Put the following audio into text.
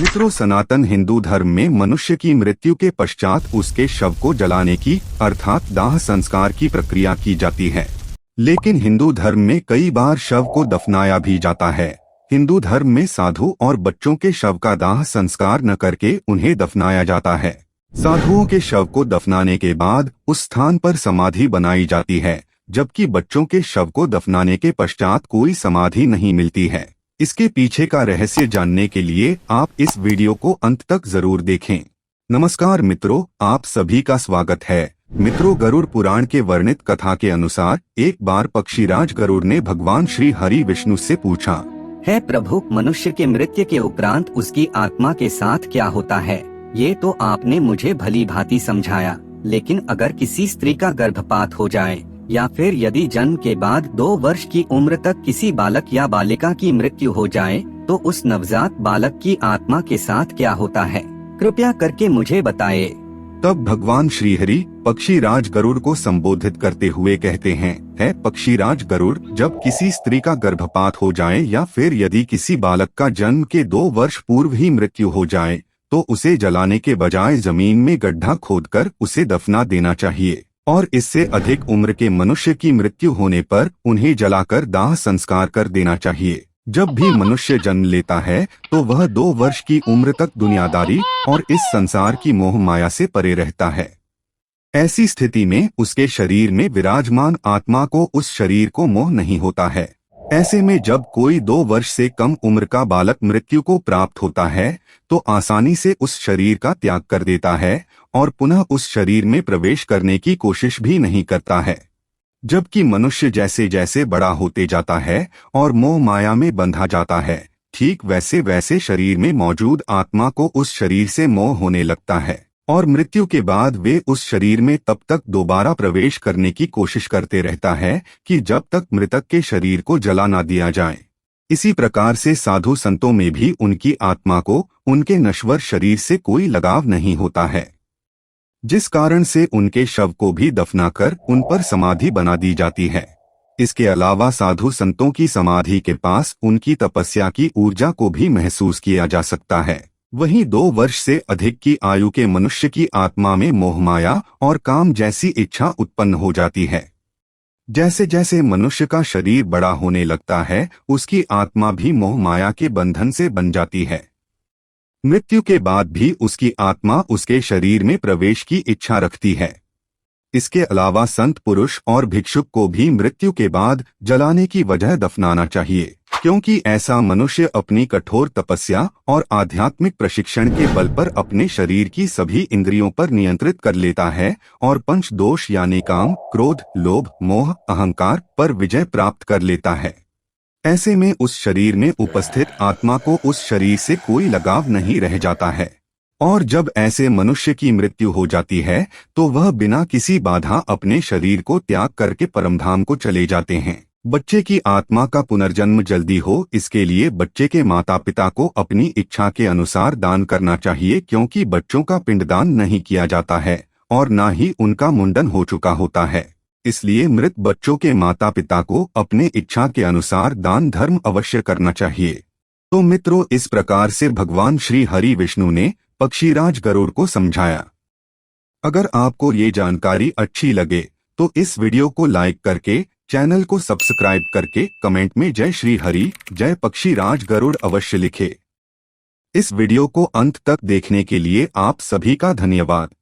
मित्रों, सनातन हिंदू धर्म में मनुष्य की मृत्यु के पश्चात उसके शव को जलाने की अर्थात दाह संस्कार की प्रक्रिया की जाती है। लेकिन हिंदू धर्म में कई बार शव को दफनाया भी जाता है। हिंदू धर्म में साधु और बच्चों के शव का दाह संस्कार न करके उन्हें दफनाया जाता है। साधुओं के शव को दफनाने के बाद उस स्थान पर समाधि बनाई जाती है, जबकि बच्चों के शव को दफनाने के पश्चात कोई समाधि नहीं मिलती है। इसके पीछे का रहस्य जानने के लिए आप इस वीडियो को अंत तक जरूर देखें। नमस्कार मित्रों, आप सभी का स्वागत है। मित्रों, गरुड़ पुराण के वर्णित कथा के अनुसार एक बार पक्षीराज गरुड़ ने भगवान श्री हरि विष्णु से पूछा, है प्रभु, मनुष्य के मृत्यु के उपरांत उसकी आत्मा के साथ क्या होता है? ये तो आपने मुझे भली भांति समझाया, लेकिन अगर किसी स्त्री का गर्भपात हो जाए या फिर यदि जन्म के बाद 2 वर्ष की उम्र तक किसी बालक या बालिका की मृत्यु हो जाए तो उस नवजात बालक की आत्मा के साथ क्या होता है? कृपया करके मुझे बताएं। तब भगवान श्री हरि पक्षीराज गरुड़ को संबोधित करते हुए कहते हैं, है पक्षीराज गरुड़, जब किसी स्त्री का गर्भपात हो जाए या फिर यदि किसी बालक का जन्म के 2 वर्ष पूर्व ही मृत्यु हो जाए तो उसे जलाने के बजाय जमीन में गड्ढा खोदकर उसे दफना देना चाहिए और इससे अधिक उम्र के मनुष्य की मृत्यु होने पर उन्हें जलाकर दाह संस्कार कर देना चाहिए। जब भी मनुष्य जन्म लेता है तो वह 2 वर्ष की उम्र तक दुनियादारी और इस संसार की मोह माया से परे रहता है। ऐसी स्थिति में उसके शरीर में विराजमान आत्मा को उस शरीर को मोह नहीं होता है। ऐसे में जब कोई 2 वर्ष से कम उम्र का बालक मृत्यु को प्राप्त होता है तो आसानी से उस शरीर का त्याग कर देता है और पुनः उस शरीर में प्रवेश करने की कोशिश भी नहीं करता है। जबकि मनुष्य जैसे जैसे बड़ा होते जाता है और मोह माया में बंधा जाता है, ठीक वैसे वैसे शरीर में मौजूद आत्मा को उस शरीर से मोह होने लगता है और मृत्यु के बाद वे उस शरीर में तब तक दोबारा प्रवेश करने की कोशिश करते रहता है कि जब तक मृतक के शरीर को जला ना दिया जाए। इसी प्रकार से साधु संतों में भी उनकी आत्मा को उनके नश्वर शरीर से कोई लगाव नहीं होता है, जिस कारण से उनके शव को भी दफनाकर उन पर समाधि बना दी जाती है। इसके अलावा साधु संतों की समाधि के पास उनकी तपस्या की ऊर्जा को भी महसूस किया जा सकता है। वहीं 2 वर्ष से अधिक की आयु के मनुष्य की आत्मा में मोहमाया और काम जैसी इच्छा उत्पन्न हो जाती है। जैसे जैसे मनुष्य का शरीर बड़ा होने लगता है, उसकी आत्मा भी मोह माया के बंधन से बन जाती है। मृत्यु के बाद भी उसकी आत्मा उसके शरीर में प्रवेश की इच्छा रखती है। इसके अलावा संत पुरुष और भिक्षुक को भी मृत्यु के बाद जलाने की वजह दफनाना चाहिए, क्योंकि ऐसा मनुष्य अपनी कठोर तपस्या और आध्यात्मिक प्रशिक्षण के बल पर अपने शरीर की सभी इंद्रियों पर नियंत्रित कर लेता है और पंच दोष यानी काम, क्रोध, लोभ, मोह, अहंकार पर विजय प्राप्त कर लेता है। ऐसे में उस शरीर में उपस्थित आत्मा को उस शरीर से कोई लगाव नहीं रह जाता है और जब ऐसे मनुष्य की मृत्यु हो जाती है तो वह बिना किसी बाधा अपने शरीर को त्याग करके परमधाम को चले जाते हैं। बच्चे की आत्मा का पुनर्जन्म जल्दी हो, इसके लिए बच्चे के माता पिता को अपनी इच्छा के अनुसार दान करना चाहिए, क्योंकि बच्चों का पिंडदान नहीं किया जाता है और न ही उनका मुंडन हो चुका होता है। इसलिए मृत बच्चों के माता पिता को अपने इच्छा के अनुसार दान धर्म अवश्य करना चाहिए। तो मित्रों, इस प्रकार से भगवान श्री हरि विष्णु ने पक्षीराज गरुड़ को समझाया। अगर आपको ये जानकारी अच्छी लगे तो इस वीडियो को लाइक करके, चैनल को सब्सक्राइब करके कमेंट में जय श्री हरि, जय पक्षीराज गरुड़ अवश्य लिखे। इस वीडियो को अंत तक देखने के लिए आप सभी का धन्यवाद।